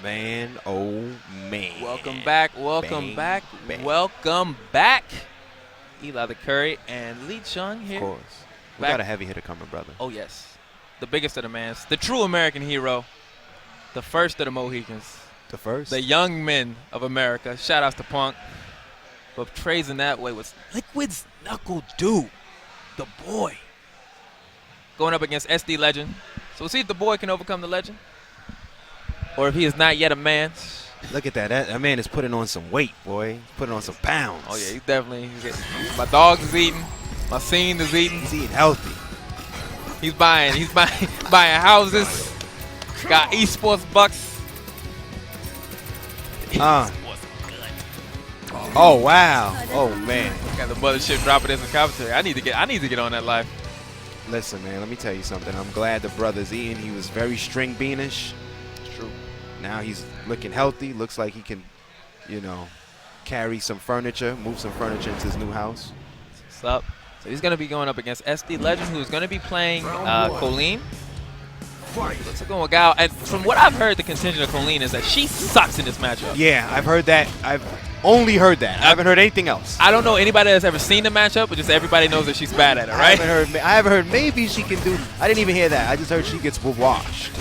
Man, oh man. Welcome back, welcome back, welcome back. Eli the Curry and Lee Chung here. Of course. We got a heavy hitter coming, brother. Oh, yes. The biggest of the mans. The true American hero. The first of the Mohicans. The first? The young men of America. Shout outs to Punk. But Trey's in that way was Liquid's Knuckle Dude. The boy. Going up against SD Legend. So we'll see if the boy can overcome the legend. Or if he is not yet a man. Look at that. That man is putting on some weight, boy. He's putting on some pounds. Oh, yeah, he's definitely. My dog is eating. My scene is eating. He's eating healthy. He's buying houses. Got esports bucks. Oh wow. Oh man. Got the mothership dropping in some commentary. I need to get on that live. Listen, man, let me tell you something. I'm glad the brother's eating. He was very string beanish. True. Now he's looking healthy. Looks like he can, you know, carry some furniture, move some furniture into his new house. What's up? So he's going to be going up against SD Legend, who's going to be playing Colleen. Looks like going with Guile. And from what I've heard, the contingent of Colleen is that she sucks in this matchup. Yeah, I've heard that. I've only heard that. I haven't heard anything else. I don't know anybody that's ever seen the matchup, but just everybody knows that she's bad at it, right? I haven't heard maybe she can do. I didn't even hear that. I just heard she gets washed.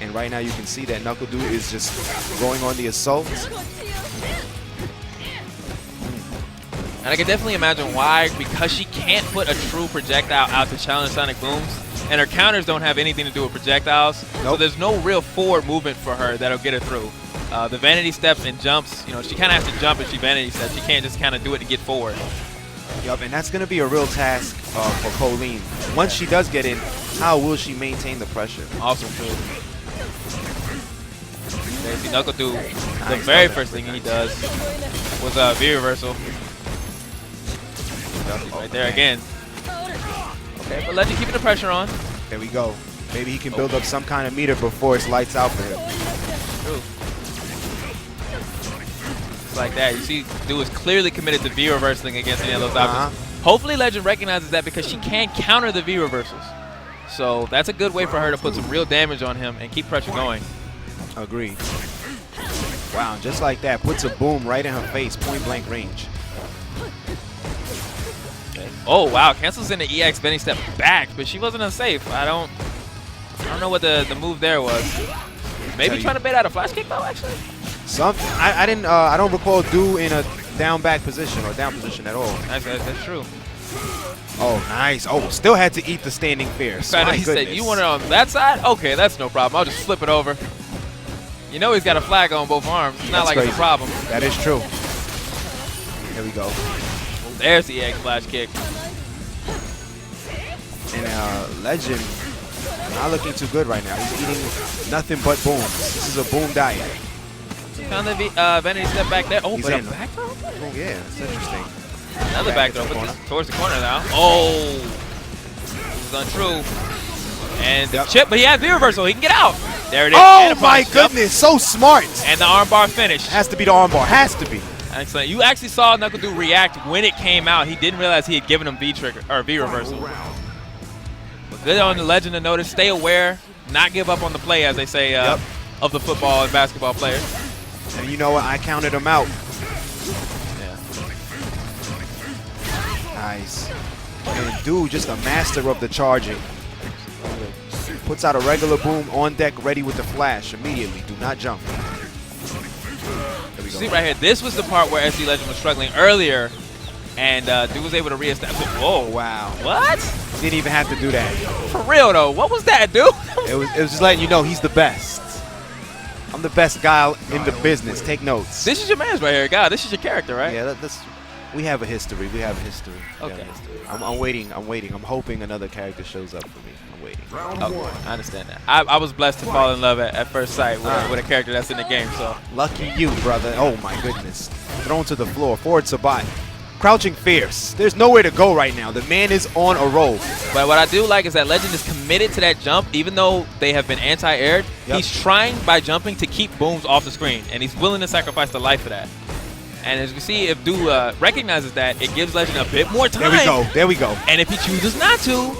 And right now you can see that Knuckle Dude is just going on the assault. And I can definitely imagine why, because she can't put a true projectile out to challenge Sonic Booms, and her counters don't have anything to do with projectiles. Nope. So there's no real forward movement for her that'll get her through. The vanity steps and jumps, you know, she kind of has to jump if she vanity steps. She can't just kind of do it to get forward. Yup, and that's going to be a real task for Colleen. Once she does get in, how will she maintain the pressure? Also true. There's the Knuckle Dude. The very first thing he does was a V-reversal. Right there again. Okay, but Legend keeping the pressure on. There we go. Maybe he can build up some kind of meter before it's lights out for him. True. Just like that. You see, Dude is clearly committed to V-reversing against any of those options. Hopefully Legend recognizes that because she can counter the V-reversals. So that's a good way for her to put some real damage on him and keep pressure going. Agreed. Wow, just like that. Puts a boom right in her face, point blank range. Oh wow, cancels in the EX bending step back, but she wasn't unsafe. I don't know what the move there was. Maybe trying to bait out a flash kick though, actually. Something. I don't recall Do in a down back position or down position at all. That's true. Oh nice. Oh, still had to eat the standing fierce. My he said, "You want it on that side? Okay, that's no problem. I'll just flip it over." You know he's got a flag on both arms. It's not like it's a problem. That is true. Here we go. There's the EX flash kick. And Legend not looking too good right now. He's eating nothing but booms. This is a boom diet. Found the vanity step back there. Oh, but a back throw? Oh, yeah, that's interesting. Another back throw, but towards the corner now. Oh, this is untrue. And the chip, but he has V-reversal. He can get out. There it is. Oh, my goodness. So smart. And the armbar finish. Has to be the armbar. Has to be. Excellent. You actually saw Knuckle Dude react when it came out. He didn't realize he had given him V-reversal. But good on the Legend to notice. Stay aware. Not give up on the play, as they say, of the football and basketball players. And you know what? I counted him out. Yeah. Nice. And Dude, just a master of the charging. Puts out a regular boom on deck, ready with the flash immediately. Do not jump. See right here, this was the part where SD Legend was struggling earlier, and Dude was able to reestablish. Whoa, wow. What? Didn't even have to do that. For real though, what was that, dude? It was just letting you know he's the best. I'm the best guy in the business. Take notes. This is your man's right here, God. This is your character, right? Yeah, we have a history. We have a history. Okay. I'm waiting. I'm hoping another character shows up for me. I'm waiting. Okay, I understand that. I was blessed to fall in love at first sight with a character that's in the game. So lucky you, brother. Oh my goodness. Thrown to the floor. Forward Sabat. Crouching fierce. There's nowhere to go right now. The man is on a roll. But what I do like is that Legend is committed to that jump, even though they have been anti-aired. Yep. He's trying by jumping to keep booms off the screen, and he's willing to sacrifice the life for that. And as we see, if Do recognizes that, it gives Legend a bit more time. There we go. There we go. And if he chooses not to,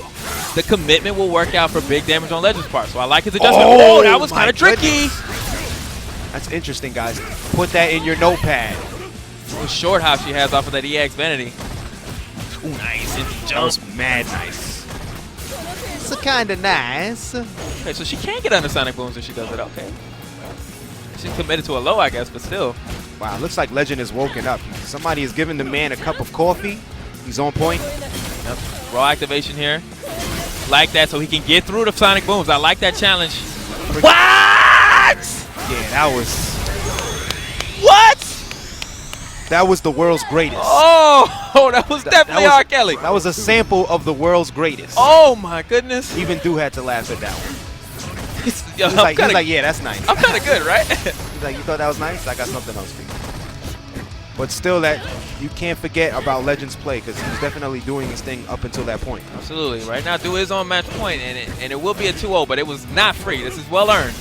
the commitment will work out for big damage on Legend's part. So I like his adjustment. Oh, that was kind of tricky. That's interesting, guys. Put that in your notepad. The short hop she has off of that EX Vanity. Ooh, nice. That was mad nice. It's kind of nice. Okay, so she can get under Sonic Booms if she does it. Okay. She's committed to a low, I guess, but still. Wow, looks like Legend is woken up. Somebody is giving the man a cup of coffee. He's on point. Yep. Raw activation here. Like that so he can get through the Sonic Booms. I like that challenge. What? Yeah, that was... What? That was the world's greatest. Oh, that was definitely R. Kelly. That was a sample of the world's greatest. Oh, my goodness. Even Dew had to laugh at that one. He's He's like, yeah, that's nice. I'm kind of good, right? He's like, you thought that was nice? I got something else for you. But still, that you can't forget about Legend's play because he's definitely doing his thing up until that point. Absolutely. Right now, Dew is on match point, and it will be a 2-0, but it was not free. This is well earned.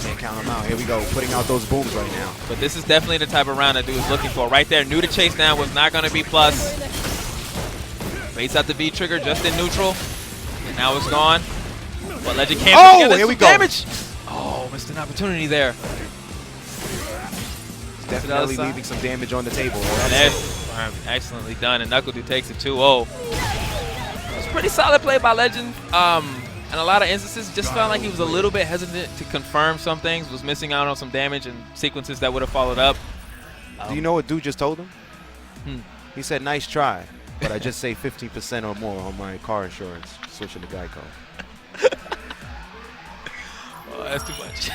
Can't count him out. Here we go, putting out those booms right now. But this is definitely the type of round that Dew is looking for. Right there, knew the chase down was not going to be plus. Baits out the V trigger just in neutral, and now it's gone. But Legend can't oh, together. Here we go. Damage. Oh, missed an opportunity there. Definitely leaving some damage on the table. Excellently done, and Knuckle Dew takes it 2-0. It was pretty solid play by Legend. In a lot of instances, just felt like he was a little bit hesitant to confirm some things, was missing out on some damage and sequences that would have followed up. Do you know what Dude just told him? He said, nice try, but I just say 15% or more on my car insurance, switching to Geico. Oh, that's too much.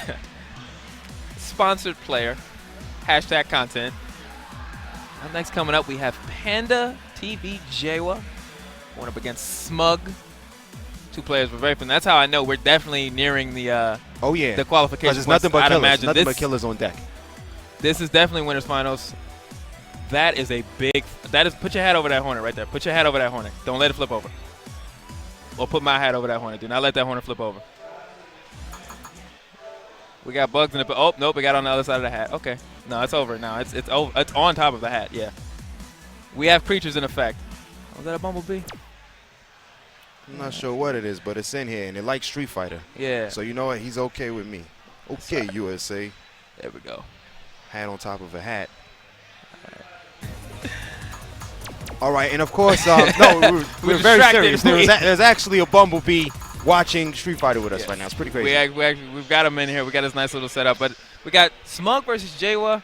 Sponsored player, hashtag content. Up next coming up, we have Panda TV Jawa going up against Smug. Two players were very fun. That's how I know we're definitely nearing the the qualification. It's nothing but I'd killers. imagine Nothing but killers on deck. This is definitely winners finals. That is a big. That is. Put your hat over that Hornet right there. Put your hat over that Hornet. Don't let it flip over. Or put my hat over that Hornet. Do not let that Hornet flip over. We got bugs in the. Oh nope, we got on the other side of the hat. Okay, no, it's over now. It's over. It's on top of the hat. Yeah. We have creatures in effect. Was that a bumblebee? I'm not sure what it is, but it's in here, and it likes Street Fighter. Yeah. So you know what? He's okay with me. Okay, USA. There we go. Hat on top of a hat. All right, and of course, no, we're very serious. There's actually a bumblebee watching Street Fighter with us right now. It's pretty crazy. We've got him in here. We got this nice little setup, but we got Smug versus Jawa.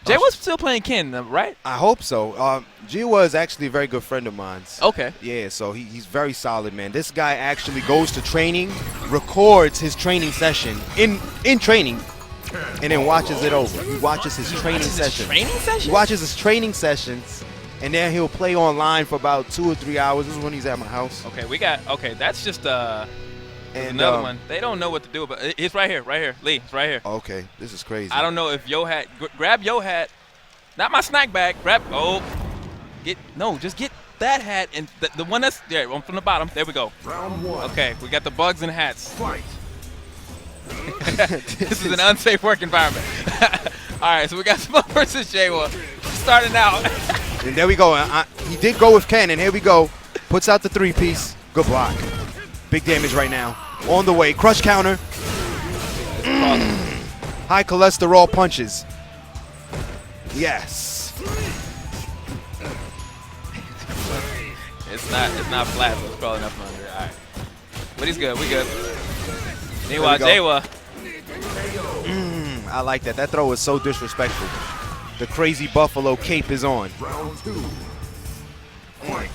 Jawa's still playing Ken, right? I hope so. Jawa is actually a very good friend of mine. Okay. Yeah, so he's very solid, man. This guy actually goes to training, records his training session in training, and then watches it over. He watches his training sessions. He watches his training sessions, and then he'll play online for about 2 or 3 hours. This is when he's at my house. Okay, that's just another one. They don't know what to do, but it's right here, Lee. It's right here. Okay, this is crazy. I don't know if Yo Hat, grab Yo Hat, not my snack bag. Just get that hat and the one that's there from the bottom. There we go. Round one. Okay, we got the bugs and hats. Fight. This is an unsafe work environment. All right, so we got Smug versus Jawa starting out. And there we go. He did go with Ken, and here we go. Puts out the 3-piece. Good block. Big damage right now. On the way. Crush counter. High cholesterol punches. Yes. It's not flat, so it's probably nothing under it. All right. But he's good. We good. Meanwhile, Jawa. I like that. That throw was so disrespectful. The crazy buffalo cape is on. Round two. Fight.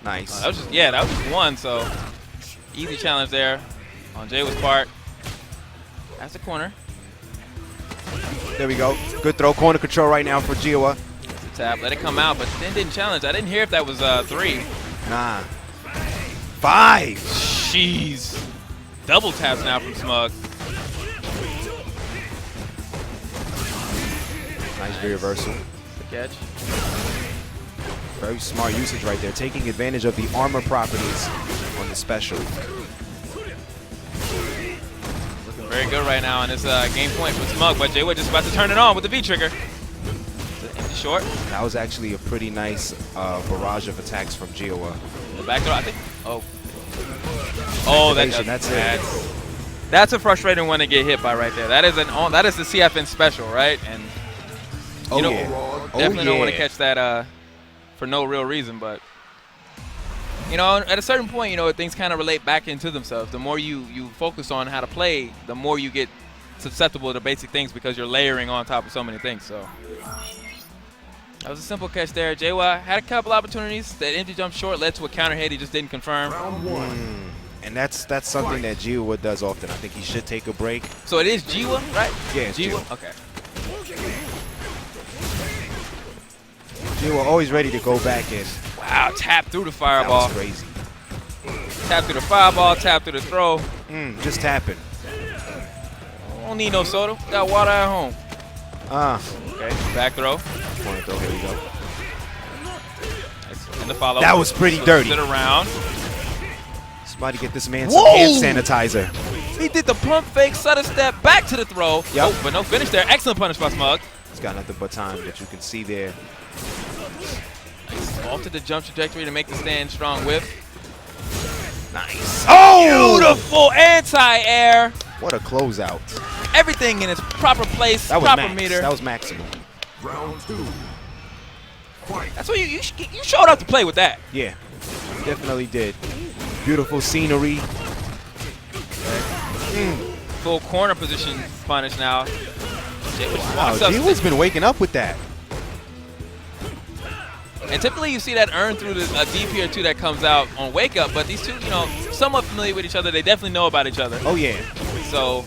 Nice. That was just one, so easy challenge there on Jawa's part. That's the corner. There we go. Good throw. Corner control right now for Jawa. Tap, let it come out, but then didn't challenge. I didn't hear if that was 3. Nah. 5. Jeez. Double taps now from Smug. Nice reversal. Good catch. Very smart usage right there, taking advantage of the armor properties on the special. Looking very good right now on this game point for Smug, but Jawa just about to turn it on with the V-trigger. Empty short. That was actually a pretty nice barrage of attacks from Jawa. The back throw, I think. Oh, that's it. That's a frustrating one to get hit by right there. That is the CFN special, right? And you definitely don't want to catch that for no real reason. But you know, at a certain point, you know, things kind of relate back into themselves. The more you focus on how to play, the more you get susceptible to basic things because you're layering on top of so many things. So that was a simple catch there. JY had a couple opportunities. That empty jump short led to a counter hit. He just didn't confirm. And that's something that GUILE does often. I think he should take a break. So it is GUILE, right? Yeah, it's GUILE. GUILE. Okay. GUILE always ready to go back in. Wow, tap through the fireball. That was crazy. Tap through the fireball, tap through the throw. Just tapping. Don't need no soda. Got water at home. Okay, back throw. Point throw, here we go. And the follow. That was pretty dirty. Sit around. Somebody get this man some hand sanitizer. He did the pump fake, stutter step, back to the throw. Yep. Oh, but no finish there. Excellent punish by Smug. He's got nothing but time that you can see there. Nice. Altered the jump trajectory to make the stand strong whiff. Nice. Oh! Beautiful anti-air. What a closeout. Everything in its proper place, That was proper max. meter. That was maximum. Round 2. Fight. That's what you showed up to play with that. Yeah, definitely did. Beautiful scenery. Full corner position punish now. Wow, GUILE's been waking up with that. And typically you see that earn through a DP or two that comes out on wake up, but these two, you know, somewhat familiar with each other. They definitely know about each other. Oh yeah. So,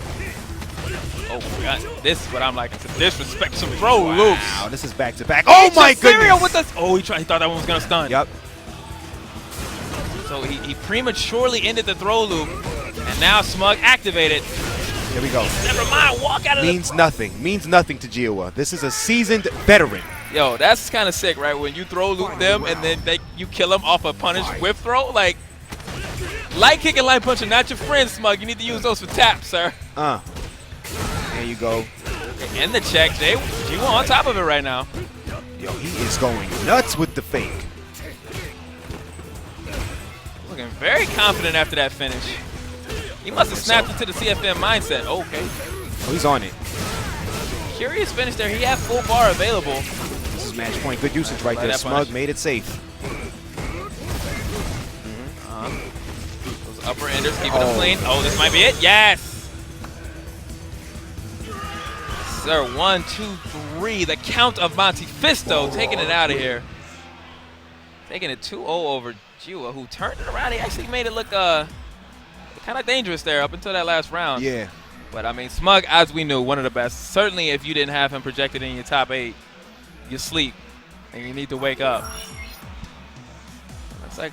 oh my God, this is what I'm like. It's a disrespect, some throw loops. Wow, this is back to back. Oh my goodness. With us. Oh, he thought that one was gonna stun. Yep. So he prematurely ended the throw loop, and now Smug activated. Here we go. Never mind, walk out of Means nothing. Means nothing to GUILE. This is a seasoned veteran. Yo, that's kind of sick, right? When you throw loop them and then you kill them off a punish whip throw, like light kick and light punch are not your friends, Smug. You need to use those for taps, sir. There you go. And the check, GUILE on top of it right now. Yo, he is going nuts with the fake. Looking very confident after that finish. He must have snapped into the CFM mindset. Okay. Oh, he's on it. Curious finish there. He had full bar available. This is match point. Good usage right there. Smug made it safe. Those upper enders keeping him clean. Oh, this might be it. Yes. Sir, 1, 2, 3. The count of Monte Fisto taking it out of here. Taking it 2-0 over GUILE, who turned it around. He actually made it look kind of dangerous there up until that last round. Yeah. But, I mean, Smug, as we knew, one of the best. Certainly, if you didn't have him projected in your top 8, you sleep, and you need to wake up. Looks like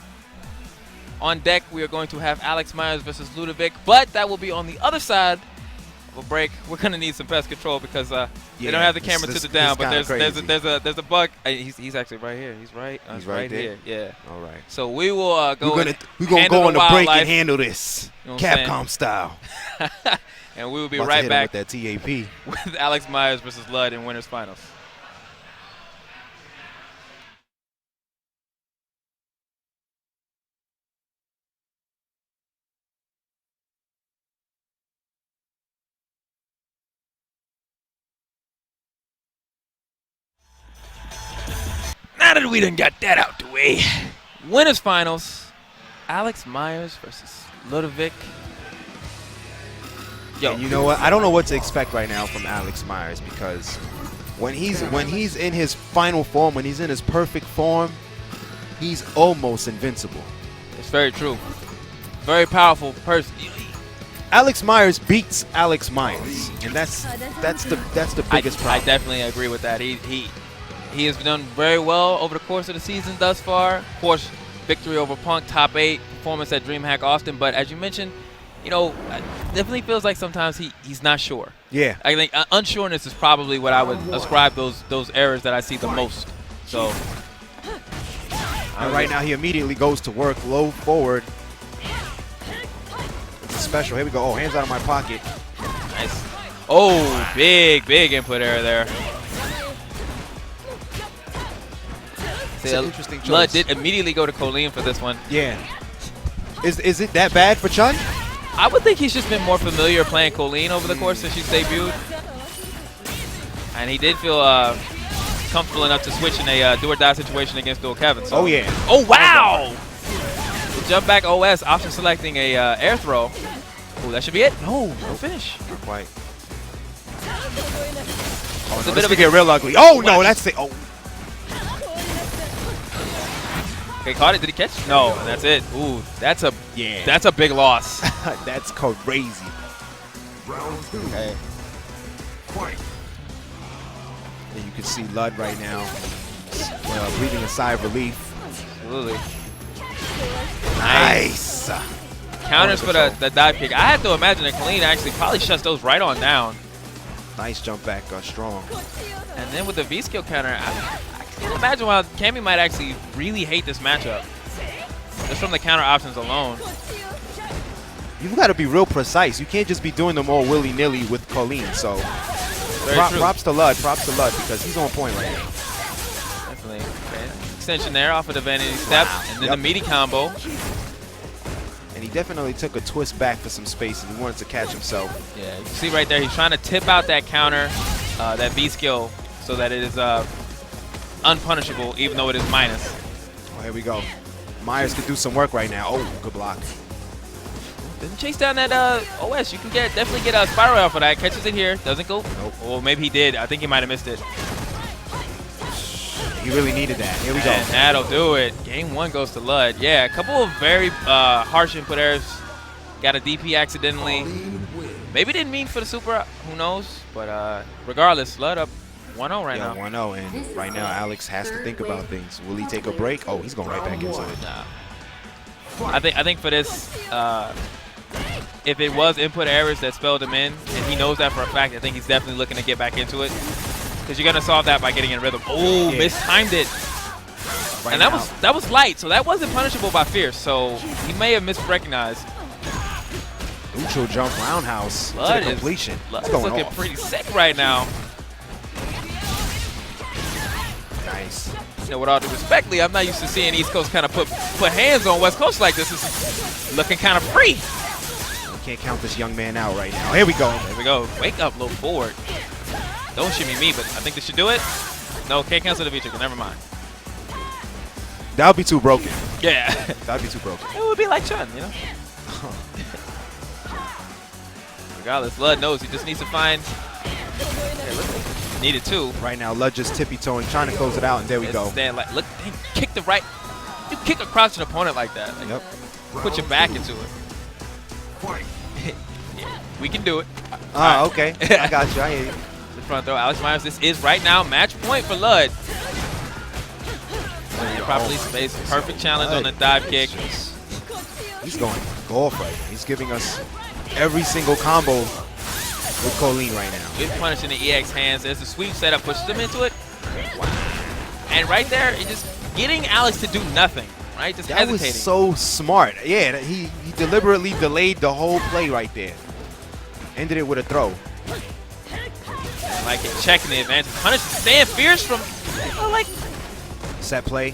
on deck, we are going to have Alex Myers versus Ludovic, but that will be on the other side of a break. We're going to need some pest control because they don't have the camera tilted down, but there's a bug. He's actually right here. He's right. He's right here. Yeah. All right. So we will go. We're gonna go on the break and handle this, you know Capcom style. And we will be right back with that TAP with Alex Myers versus Lud in winners finals. Now that we done got that out the way, winners finals, Alex Myers versus Ludovic. Yo, and you know what? I don't know what to expect right now from Alex Myers because when he's in his final form, when he's in his perfect form, he's almost invincible. It's very true. Very powerful person. Alex Myers beats Alex Myers, and that's the biggest problem. I definitely agree with that. He has done very well over the course of the season thus far. Of course, victory over Punk, top 8, performance at DreamHack Austin. But as you mentioned, you know, it definitely feels like sometimes he's not sure. Yeah. I think unsureness is probably what I would ascribe those errors that I see the most. So. And right now he immediately goes to work, low forward. It's a special. Here we go. Oh, hands out of my pocket. Nice. Oh, big input error there. It's an interesting choice. Blood did immediately go to Colleen for this one. Yeah. Is it that bad for Chun? I would think he's just been more familiar playing Colleen over the course since she's debuted. And he did feel comfortable enough to switch in a do-or-die situation against Dual Kevin. So. Oh, yeah. Oh, wow! The jump back OS, option selecting a air throw. Oh, that should be it? No, no finish. Not quite. Oh, It's a bit of a get real ugly. Oh, no, that's it. Oh. Okay, caught it. Did he catch? No, and that's it. Ooh, that's a big loss. That's crazy. Round 2. Okay. Fight. And you can see Lud right now breathing a sigh of relief. Absolutely. Nice. Counters for the dive kick. I had to imagine that Colleen actually probably shuts those right on down. Nice jump back, strong. And then with the V-skill counter, I can't imagine why Cammy might actually really hate this matchup. Just from the counter options alone. You've got to be real precise. You can't just be doing them all willy-nilly with Colleen. So props to Lud. Props to Lud because he's on point right now. Definitely. Okay. Extension there off of the vanity step. And then the meaty combo. And he definitely took a twist back for some space and he wanted to catch himself. Yeah, you can see right there, he's trying to tip out that counter, that V-skill, so that it is unpunishable, even though it is minus. Oh, here we go. Myers could do some work right now. Oh, good block. Doesn't chase down that OS. You can definitely get a spiral out for that. Catches it here. Doesn't go. Nope. Or maybe he did. I think he might have missed it. He really needed that. Here we go. And that'll do it. Game 1 goes to Lud. Yeah, a couple of very harsh input errors. Got a DP accidentally. Maybe didn't mean for the super. Who knows? But regardless, Lud up 1-0 right now. 1-0. And right now, Alex has to think about things. Will he take a break? Oh, he's going right back into it. Nah. I think for this, if it was input errors that spelled him in, and he knows that for a fact, I think he's definitely looking to get back into it. Because you're gonna solve that by getting in rhythm. Oh, mistimed it. Right and that was light, so that wasn't punishable by Fierce. So he may have misrecognized. Neutral jump roundhouse to the completion. Lud is looking pretty sick right now. Nice. You know, with all due respect, Lee, I'm not used to seeing East Coast kind of put hands on West Coast like this. This is looking kind of free. You can't count this young man out right now. Here we go. There we go. Wake up, low forward. Don't shimmy me, but I think this should do it. No, can't cancel the V-trigger. Never mind. That would be too broken. Yeah. That would be too broken. It would be like Chun, you know? Regardless, Lud knows he just needs to find. Needed two. Right now, Lud just tippy-toeing, trying to close it out, and there we go. Stand like, look, he kicked the right. You kick across an opponent like that. Like, yep. Put your back into it. Yeah, we can do it. Okay. I got you. I hear you. The front throw, Alex Myers. This is right now match point for Lud. Properly spaced, perfect challenge on the dive kick. He's going golf right now. He's giving us every single combo with Colleen right now. Good punish in the EX hands. There's the sweep setup, pushes him into it. Wow. And right there, it's just getting Alex to do nothing, right? Just hesitating. That was so smart. Yeah, he deliberately delayed the whole play right there. Ended it with a throw. Like checking the advantage. Punish, stand fierce from, like. Set play.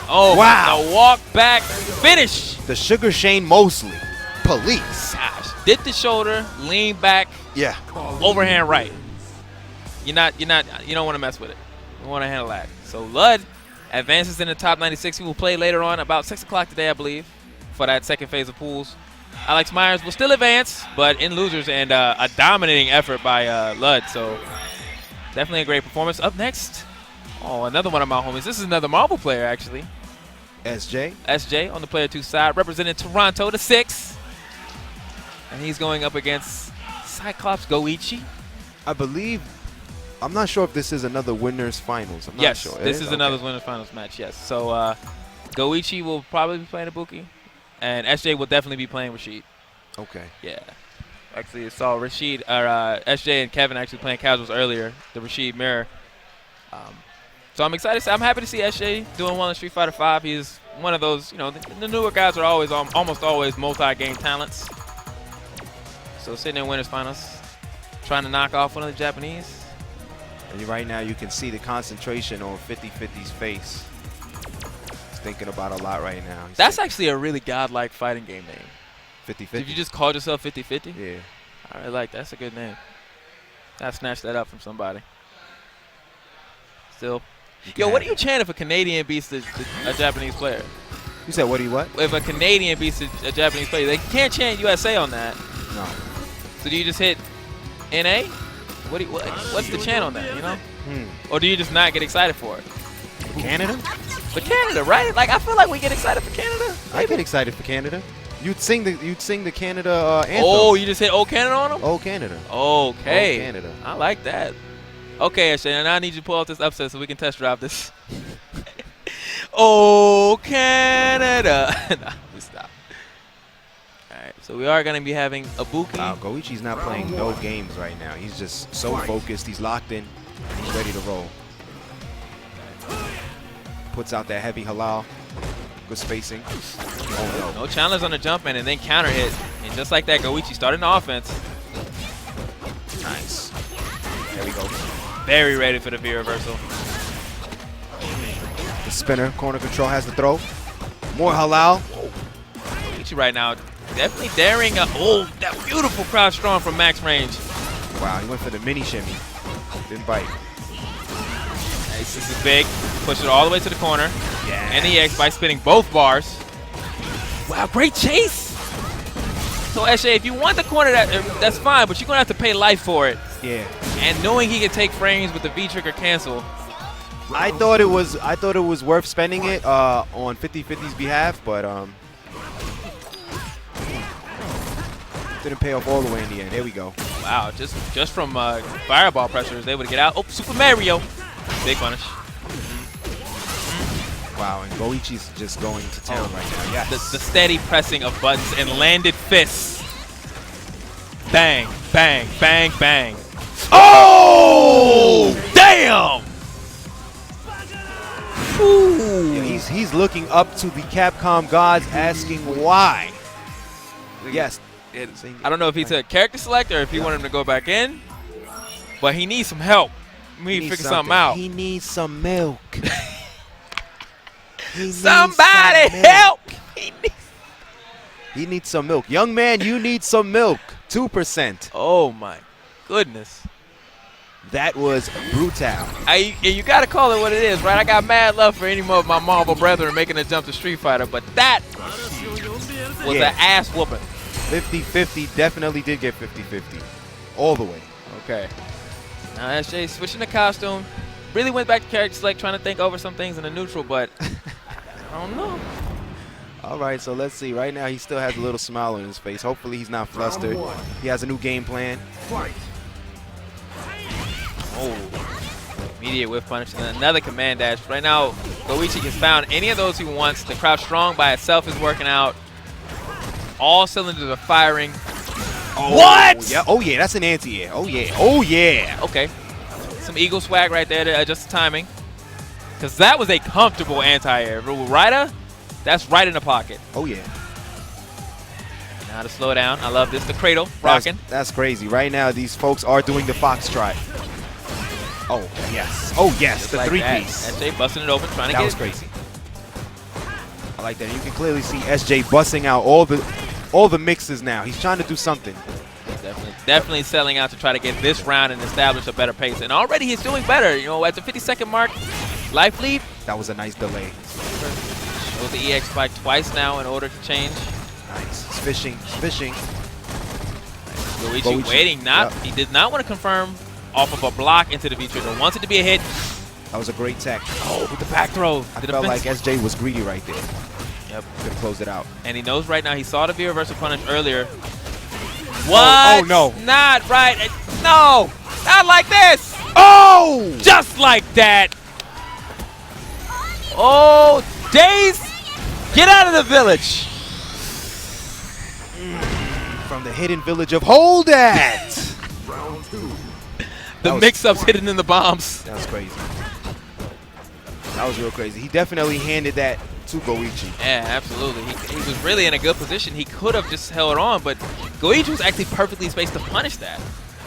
Oh, wow. The walk back finish. The Sugar Shane Mosley. Police. Gosh. Did the shoulder, lean back. Yeah. Overhand right. You don't want to mess with it. You want to handle that. So Lud advances in the top 96. He will play later on about 6 o'clock today, I believe, for that second phase of pools. Alex Myers will still advance, but in losers, and a dominating effort by Lud. So definitely a great performance. Up next, another one of my homies. This is another Marvel player, actually. SJ. SJ on the player 2 side, representing Toronto, the 6. And he's going up against Cyclops Goichi. I believe, I'm not sure if this is another winners finals. I'm not sure. This is another winners finals match, yes. So Goichi will probably be playing IBUKI, and SJ will definitely be playing Rashid. Okay. Yeah. Actually, I saw Rashid, or SJ and Kevin actually playing casuals earlier, the Rashid mirror. So I'm excited. I'm happy to see SJ doing well in Street Fighter V. He's one of those, the newer guys are always, almost always multi-game talents. So sitting in winners finals, trying to knock off one of the Japanese. And right now you can see the concentration on 50-50's face. He's thinking about a lot right now. That's actually a really godlike fighting game name. 50-50. Did you just call yourself 50-50? Yeah. I really like that. That's a good name. I snatched that up from somebody. Still. Yo, what do you chant if a Canadian beats a Japanese player? You said what do you what? If a Canadian beats a Japanese player, they can't chant USA on that. No. So do you just hit NA? What's the chant on that, you know? Or do you just not get excited for it? Canada? For Canada, right? Like, I feel like we get excited for Canada. I get excited for Canada. You'd sing the Canada anthem. Oh, you just hit "Oh Canada" on them? Oh Canada. Okay. Oh Canada. I like that. Okay, Ashay, and I need you to pull out this upset so we can test drive this. Oh Canada. Nah, we stop. All right, so we are going to be having IBUKI. Wow, Goichi's not playing no games right now. He's just so focused. He's locked in. He's ready to roll. Puts out that heavy halal. Good spacing. Oh, No challenge on the jump in and then counter hit. And just like that, Goichi started the offense. Nice. There we go. Very ready for the V reversal. The spinner. Corner control has the throw. More halal. Goichi right now definitely daring. That beautiful crouch strong from max range. Wow, he went for the mini shimmy. Didn't bite. Nice. This is big. Push it all the way to the corner. Yeah. And the X by spinning both bars. Wow, great chase. So, Eshe, if you want the corner, that's fine, but you're going to have to pay life for it. Yeah. And knowing he can take frames with the V-trigger cancel. I thought it was worth spending it on 50-50's behalf, but didn't pay off all the way in the end. There we go. Wow, just from fireball pressure, is able to get out. Oh, Super Mario. Big punish. Wow, and Goichi's just going to town right now. Yes. The steady pressing of buttons and landed fists. Bang, bang, bang, bang. Oh! Damn! Ooh. Yeah, he's looking up to the Capcom gods asking why. Yes. I don't know if he's a character select or if he wanted him to go back in, but he needs some help. We need to figure something out. He needs some milk. Somebody help! He needs some milk. Young man, you need some milk. 2%. Oh my goodness. That was brutal. You got to call it what it is, right? I got mad love for any more of my Marvel brethren making a jump to Street Fighter, but that was an ass whooping. 50-50 definitely did get 50-50. All the way. Okay. Now SJ switching the costume. Really went back to character select, trying to think over some things in the neutral, but I don't know. All right, so let's see. Right now, he still has a little smile on his face. Hopefully, he's not flustered. He has a new game plan. Oh, immediate whiff punish and another command dash. Right now, Goichi has found any of those he wants. The crouch strong by itself is working out. All cylinders are firing. Oh, what? Yeah. Oh, yeah, that's an anti-air. Oh, yeah. Oh, yeah. Okay. Some eagle swag right there to adjust the timing. Because that was a comfortable anti-air. Ryder, that's right in the pocket. Oh, yeah. Now to slow down. I love this. The cradle, rocking. That's crazy. Right now, these folks are doing the foxtrot. Oh, yes. Oh, yes. Just the like three-piece. SJ busting it open, trying to That get was it. crazy. I like that. You can clearly see SJ busting out all the mixes now. He's trying to do something. Definitely selling out to try to get this round and establish a better pace. And already he's doing better. You know, at the 50-second mark, life lead. That was a nice delay. Shows the EX spike twice now in order to change. Nice. He's fishing. He's fishing. Goichi waiting. He did not want to confirm off of a block into the V-trigger. Wants it to be a hit. That was a great tech. Oh, with the back throw. I felt like SJ was greedy right there. Yep. Could close it out. And he knows right now. He saw the V reversal punish earlier. What? Oh, no. Not right. No. Not like this. Oh! Just like that. Oh, Days. Get out of the village. From the hidden village of Hold That! Round 2. The mix-ups hidden in the bombs. That was crazy. That was real crazy. He definitely handed that to Goichi. Yeah, absolutely. He was really in a good position. He could have just held on, but Goichi was actually perfectly spaced to punish that.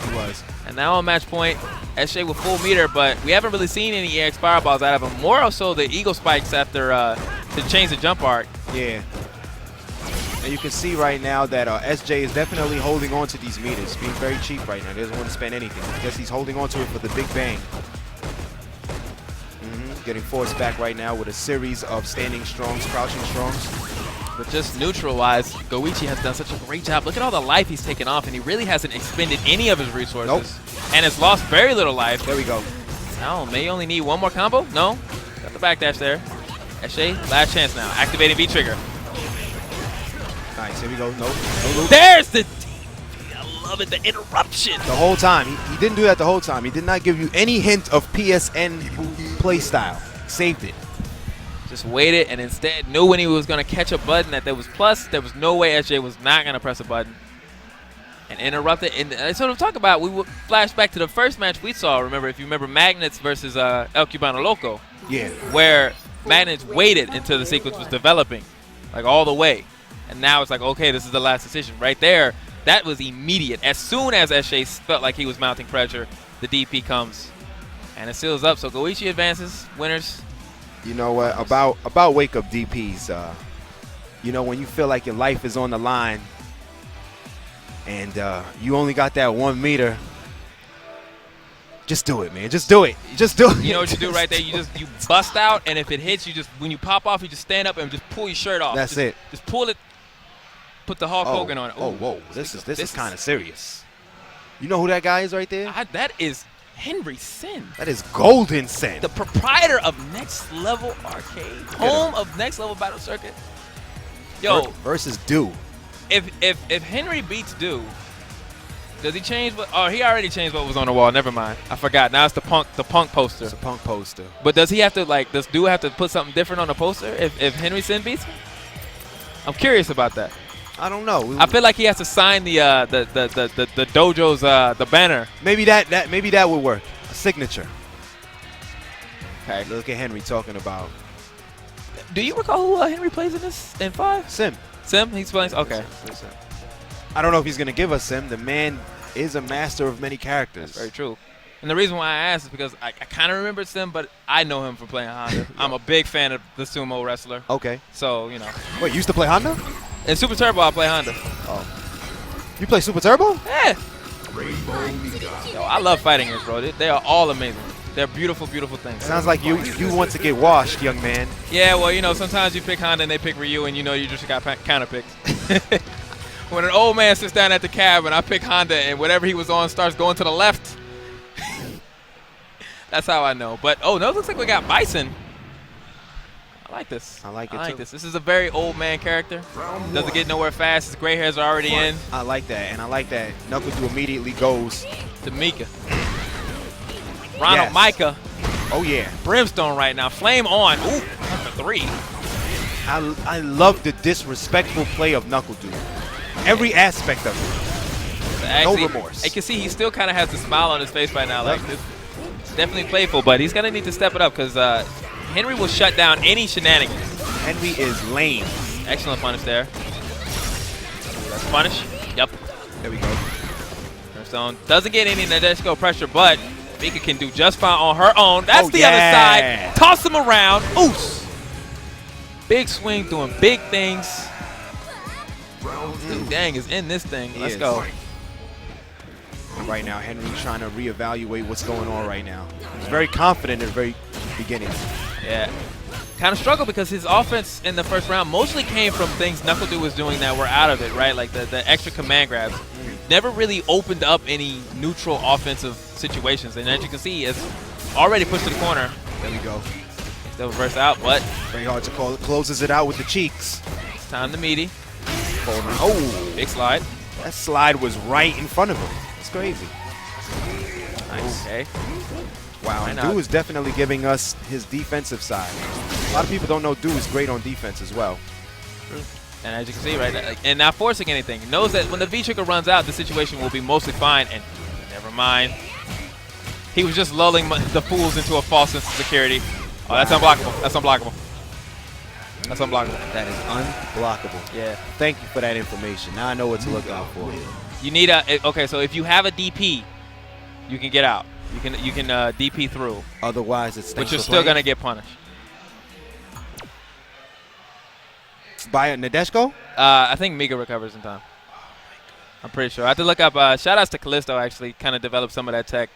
He was. And now on match point, SJ with full meter, but we haven't really seen any EX fireballs out of him. More so the eagle spikes after to change the jump arc. Yeah. And you can see right now that SJ is definitely holding on to these meters, being very cheap right now. He doesn't want to spend anything. I guess he's holding on to it for the big bang. Getting forced back right now with a series of standing strongs, crouching strongs. But just neutral-wise, Goichi has done such a great job. Look at all the life he's taken off, and he really hasn't expended any of his resources. Nope. And has lost very little life. There we go. Oh, may only need one more combo? No. Got the backdash there. SJ, last chance now. Activating V-trigger. Nice, here we go. No loop. There's the I love it, the interruption. The whole time. He didn't do that the whole time. He did not give you any hint of PSN play style. Saved it. Just waited and instead knew when he was going to catch a button that there was plus. There was no way SJ was not going to press a button. And interrupted. And sort of talk about, we would flash back to the first match we saw. Remember, if you remember, Magnets versus El Cubano Loco. Yeah. Where Magnets waited until the sequence was developing, like all the way. And now it's like, okay, this is the last decision. Right there, that was immediate. As soon as SJ felt like he was mounting pressure, the DP comes. And it seals up. So Goichi advances, winners. You know what? About wake up DPs. You know, when you feel like your life is on the line, and you only got that 1 meter. Just do it, man. Just do it. Just do it. You know what you do right there? You bust out, and if it hits, you just when you pop off, you just stand up and just pull your shirt off. That's it. Just pull it. Put the Hulk Hogan on it. Oh, whoa! This is kind of serious. You know who that guy is right there? That is Henry Sin. That is Golden Sin. The proprietor of Next Level Arcade, home of Next Level Battle Circuit. Yo, versus Do. If Henry beats Do, does he change what? Oh, he already changed what was on the wall. Never mind. I forgot. Now it's the Punk poster. It's a Punk poster. But does he have to does Do have to put something different on the poster if Henry Sin beats him? I'm curious about that. I don't know. I feel like he has to sign the dojo's the banner. Maybe that would work. A signature. Okay. Look at Henry talking about. Do you recall who Henry plays in this in 5? Sim. Sim? He's playing. Okay. Sim. I don't know if he's gonna give us Sim. The man is a master of many characters. That's very true. And the reason why I asked is because I kind of remembered Sim, but I know him from playing Honda. I'm a big fan of the sumo wrestler. Okay. So, you know. Wait, you used to play Honda? In Super Turbo, I play Honda. Oh. You play Super Turbo? Yeah. Yo, I love fighting games, bro. They are all amazing. They're beautiful, beautiful things. Sounds like you want to get washed, young man. Yeah, well, you know, sometimes you pick Honda and they pick Ryu, and you know you just got counterpicked. When an old man sits down at the cab and I pick Honda and whatever he was on starts going to the left, that's how I know. But, oh, no, it looks like we got Bison. I like this. I like it, too. This is a very old man character. Doesn't get nowhere fast. His gray hairs are already in. I like that, and I like that Knuckle immediately goes to Mika. Ronald Micah. Oh, yeah. Brimstone right now. Flame on. Ooh, number 3. I love the disrespectful play of Knuckle Dude. Every aspect of it. Actually, no remorse. I can see he still kind of has the smile on his face right now. Like, it's definitely playful, but he's going to need to step it up because Henry will shut down any shenanigans. Henry is lame. Excellent punish there. That's punish. Yep. There we go. Brimstone doesn't get any Nadeshiko pressure, but Mika can do just fine on her own. That's the other side. Toss him around. Oos. Big swing, doing big things. Dang is in this thing. Let's go. Right now, Henry's trying to reevaluate what's going on right now. He's very confident at the very beginning. Yeah. Kind of struggled because his offense in the first round mostly came from things Knuckle Dude was doing that were out of it, right? Like the extra command grabs. Never really opened up any neutral offensive situations. And as you can see, it's already pushed to the corner. There we go. Still reverse out, but very hard to call. Closes it out with the cheeks. It's time to meaty. Oh, big slide. That slide was right in front of him. It's crazy. Nice. Okay. Wow, and Du is definitely giving us his defensive side. A lot of people don't know Du is great on defense as well. And as you can see, right, and not forcing anything. He knows that when the V-trigger runs out, the situation will be mostly fine. And never mind. He was just lulling the fools into a false sense of security. Oh, that's unblockable. That's unblockable. That's unblockable. That is unblockable. Yeah. Thank you for that information. Now I know what to look out for. You need okay, so if you have a DP, you can get out. You can DP through. Otherwise, it's but you're still gonna get punished. By Nadeshko? I think Mika recovers in time. I'm pretty sure. I have to look up. Shout outs to Callisto, actually, kind of developed some of that tech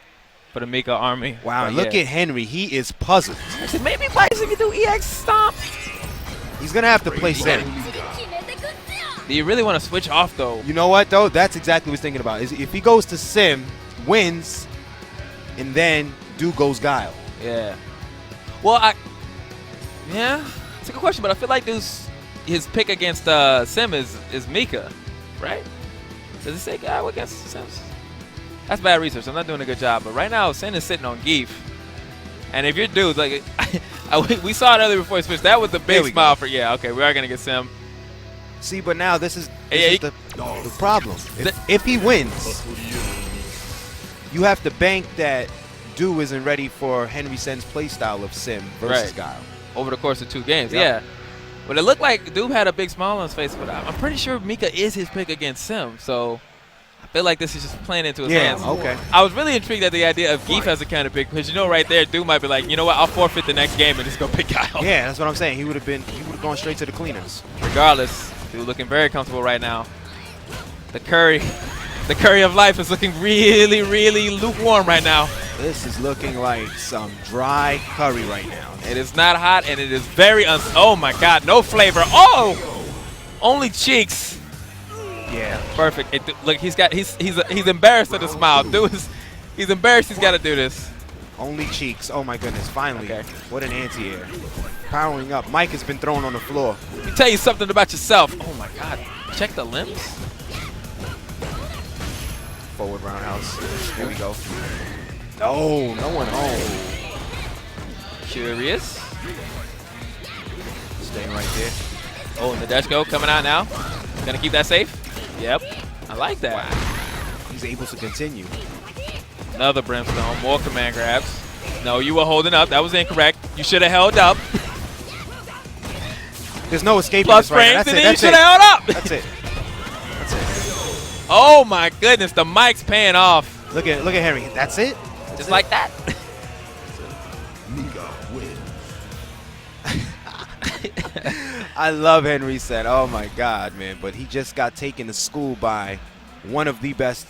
for the Mika army. Wow, But look yeah. at Henry. He is puzzled. Actually, maybe Bison can do EX stomp. He's going to have to play Sim. Do you really want to switch off, though? You know what, though? That's exactly what he's thinking about. Is if he goes to Sim, wins, and then Do goes Guile. Yeah. Well, yeah, it's a good question, but I feel like his pick against Sim is Mika, right? Does it say Guile against Sims? That's bad research. I'm not doing a good job. But right now, Sin is sitting on Geef. And if your dude, like, we saw it earlier before he switched. That was the big smile for, yeah, okay, we are going to get Sim. See, but now this is Yeah, the problem. If he wins, you have to bank that Do isn't ready for Henry Sen's playstyle of Sim versus Guile. Over the course of 2 games, Yep. yeah. But it looked like Doob had a big smile on his face, but I'm pretty sure Mika is his pick against Sim, so I feel like this is just playing into his hands. Okay. I was really intrigued at the idea of Geef as a kind of pick, because you know right there, Doob might be like, you know what, I'll forfeit the next game and just go pick Guile. Yeah, that's what I'm saying. He would have gone straight to the cleaners. Regardless, Doob looking very comfortable right now. The curry of life is looking really, really lukewarm right now. This is looking like some dry curry right now. It is not hot, and it is very oh my God, no flavor. Oh, only cheeks. Yeah. Perfect. Look, he's embarrassed at the smile. He's embarrassed. He's got to do this. Only cheeks. Oh my goodness. Finally. Okay. What an anti-air. Powering up. Mike has been thrown on the floor. Let me tell you something about yourself. Oh my God. Check the limbs. Forward roundhouse. Here we go. Oh, no one home. Curious. Staying right there. Oh, and the dash go coming out now. Gonna keep that safe. Yep. I like that. Wow. He's able to continue. Another brimstone. More command grabs. No, you were holding up. That was incorrect. You should have held up. There's no escaping Plus this right now. frames, and That's it. then you That's should it. have held up. That's it. That's it. Oh my goodness, the mic's paying off. Look at Henry. That's it. Just like that. Mika wins. I love Henry Sen. Oh my God, man. But he just got taken to school by one of the best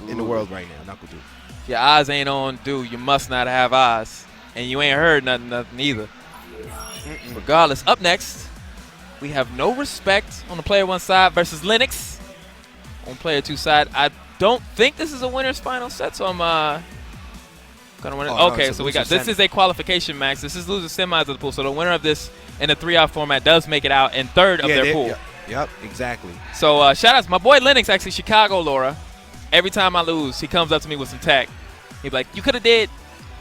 in the world right now, Knuckle Dude. If your eyes ain't on, dude, you must not have eyes. And you ain't heard nothing either. Regardless, up next, we have No Respect on the player 1 side versus Linux on player 2 side. I don't think this is a winner's final set, so I'm gonna win it. Oh, no, okay, it's a so we got loser this semi. is a qualification max. This is loser semis of the pool. So the winner of this in the 3-out format does make it out in 3rd of their pool. Yep, exactly. So shout outs, my boy Linux, actually Chicago Laura. Every time I lose, he comes up to me with some tech. He'd be like, "You could have did."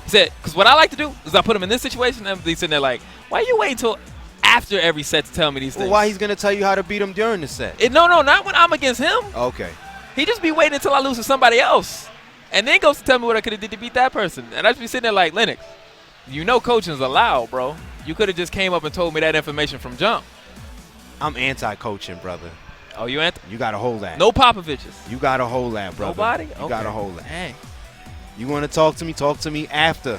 He said, "Because what I like to do is I put him in this situation, and he's sitting there like, why you wait until after every set to tell me these Well, things?" why he's gonna tell you how to beat him during the set? No, not when I'm against him. Okay. He just be waiting until I lose to somebody else, and then goes to tell me what I could have did to beat that person. And I just be sitting there like, Linux, you know coaching's allowed, bro. You could have just came up and told me that information from jump. I'm anti-coaching, brother. Oh, you ain't? You gotta hold that. No Popoviches. You gotta hold that, brother. Nobody? You Okay. gotta hold that. Dang. You want to talk to me? Talk to me after.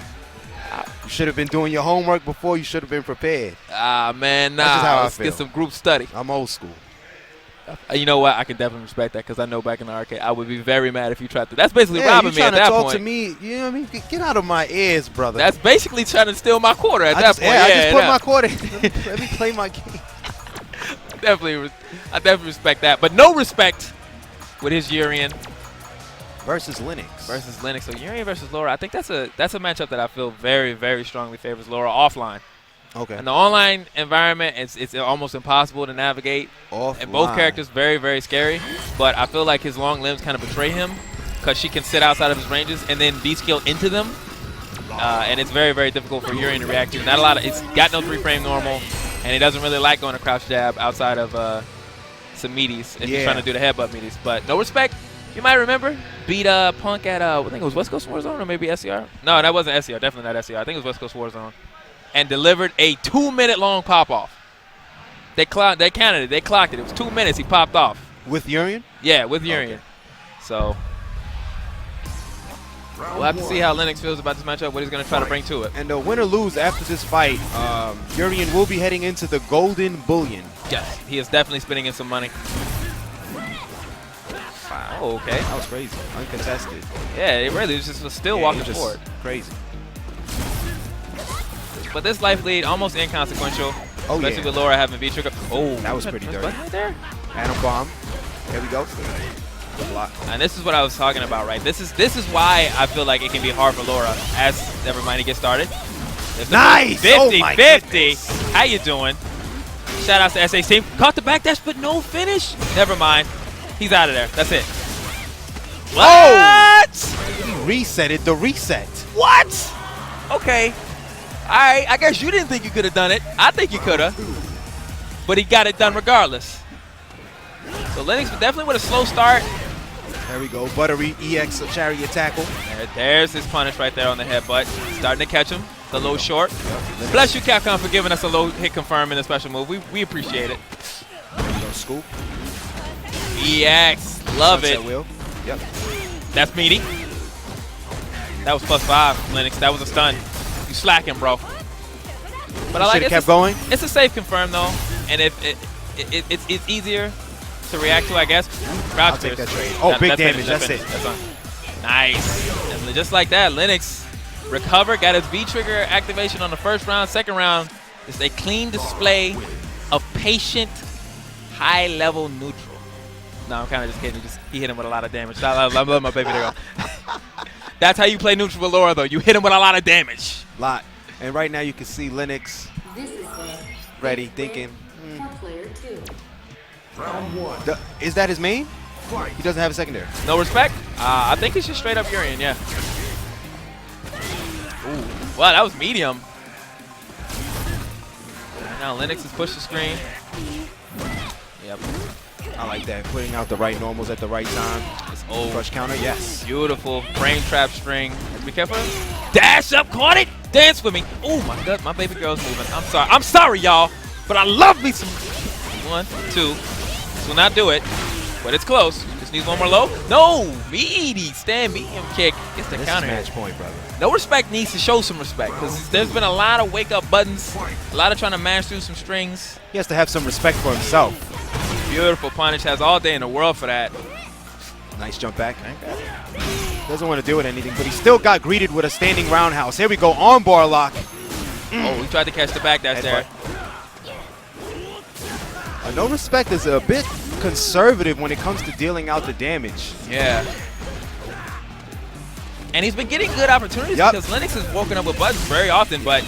You should have been doing your homework before. You should have been prepared. Ah, man, nah. That's just how I Let's get feel. some group study. I'm old school. You know what? I can definitely respect that because I know back in the arcade, I would be very mad if you tried to. That's basically Yeah, robbing you me at trying to that talk point. to me? You know what I mean? Get out of my ears, brother. That's basically trying to steal my quarter at I that just, point. yeah, I just put yeah. my quarter. Let me play my game. I definitely respect that. But no respect with his Urien Versus Linux. versus Linux. So Urien versus Laura, I think that's a matchup that I feel very, very strongly favors Laura offline. Okay. In the online environment, it's almost impossible to navigate. Offline. And both characters very, very scary. But I feel like his long limbs kind of betray him because she can sit outside of his ranges and then B-skill into them. And it's very, very difficult for Urien to react to. Not a lot of, it's got no 3-frame normal, and he doesn't really like going to crouch jab outside of some meaties if he's trying to do the headbutt meaties. But no respect. You might remember, beat Punk at, I think it was West Coast Warzone or maybe SCR. No, that wasn't SCR. Definitely not SCR. I think it was West Coast Warzone. And delivered a 2-minute long pop-off. They counted it. They clocked it. It was 2 minutes. He popped off. With Urien? Yeah, with Urien. Okay. So We'll have to see how Lennox feels about this matchup, what he's going to try to bring to it. And the win or lose after this fight, URIEN will be heading into the Golden Bullion. Yes, he is definitely spinning in some money. Wow, okay. That was crazy. Uncontested. Yeah, it really was just still walking forward. Crazy. But this life lead almost inconsequential, Oh, especially yeah. with Laura having V-trigger. Oh, That was pretty dirty. Right there. Atom bomb. There we go. Good block. And this is what I was talking about, right? This is why I feel like it can be hard for Laura as never mind he gets started. Nice! 50, Oh my 50. goodness. How you doing? Shout out to SA team. Caught the back dash, but no finish. Never mind. He's out of there. That's it. What? He resetted the reset. What? Okay. All right. I guess you didn't think you could have done it. I think you could have. But he got it done regardless. So Lennox definitely with a slow start. There we go. Buttery EX chariot tackle. There's his punish right there on the headbutt. Starting to catch him. The low short. Bless you, Capcom, for giving us a low hit confirm in a special move. We appreciate it. There we go. Scoop. EX. Love Sunset it. wheel. Yep. That's meaty. That was +5, Lennox. That was a stun. You slacking, bro. But I like it. Kept going. It's a safe confirm though, and if it's easier to react to, I guess. I'll take that trade. Oh, big damage. That's it. That's on. Nice. And just like that, Lennox recovered, got his V-trigger activation on the first round. Second round, it's a clean display of patient, high-level neutral. No, I'm kind of just kidding. He hit him with a lot of damage. I love my baby to go. That's how you play neutral with Laura, though. You hit him with a lot of damage. Lot. And right now you can see Lennox ready, thinking, is that his main? He doesn't have a secondary. No respect? I think it's just straight up URIEN, yeah. Ooh. Wow, that was medium. Now Lennox has pushed the screen. Yep. I like that. Putting out the right normals at the right time. It's old. Crush counter, yes. Beautiful frame trap string. Be careful. Dash up, caught it. Dance with me. Oh my God, my baby girl's moving. I'm sorry. I'm sorry, y'all. But I love me some. 1, 2. This will not do it. But it's close. Just needs one more low. No! Meaty. Stand medium kick. Gets the counter. This is match point, brother. No respect needs to show some respect. Because there's been a lot of wake-up buttons. A lot of trying to mash through some strings. He has to have some respect for himself. Beautiful punish. Has all day in the world for that. Nice jump back. Doesn't want to do it anything, but he still got greeted with a standing roundhouse. Here we go. Armbar lock. Oh, he tried to catch the back dash there. No respect is a bit conservative when it comes to dealing out the damage. Yeah. And he's been getting good opportunities because Lennox is woken up with buttons very often, but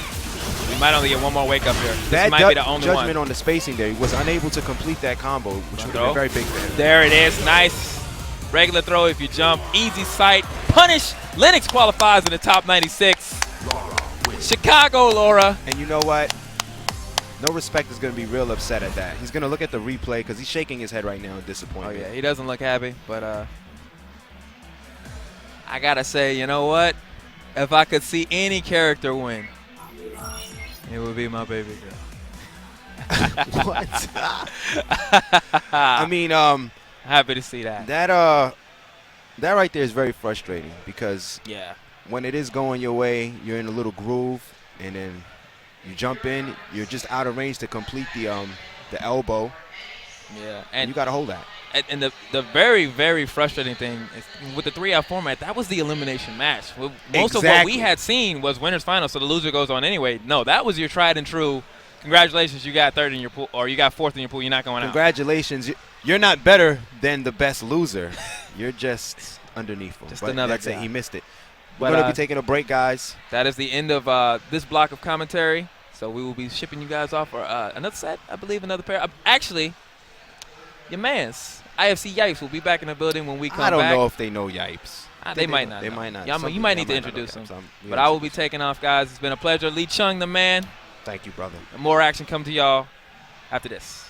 we might only get one more wake up here. This might be the only judgment one. on the spacing there. He was unable to complete that combo, which would have been very big for him. There it is. Nice. Regular throw if you jump. Easy sight. Punish. Lennox qualifies in the top 96. Chicago, Laura. And you know what? No respect is going to be real upset at that. He's going to look at the replay because he's shaking his head right now in disappointment. Oh, yeah. He doesn't look happy, but I got to say, you know what? If I could see any character win, it would be my baby girl. What? I mean, happy to see that. That right there is very frustrating because when it is going your way, you're in a little groove, and then you jump in, you're just out of range to complete the elbow. Yeah, and you got to hold that. And the very, very frustrating thing is with the 3-out format, that was the elimination match. Most of what we had seen was winners final, so the loser goes on anyway. No, that was your tried and true. Congratulations, you got third in your pool, or you got fourth in your pool. You're not going out. Congratulations, you're not better than the best loser. You're just underneath him. Just but another that's guy. it. He missed it. We're going to be taking a break, guys. That is the end of this block of commentary. So we will be shipping you guys off for another set, I believe, another pair. Actually, your mans, IFC Yipes, will be back in the building when we come back. I don't know if they know Yipes. They might not. They might not. You might need to introduce them. But I will be taking off, guys. It's been a pleasure. Lee Chung, the man. Thank you, brother. More action come to y'all after this.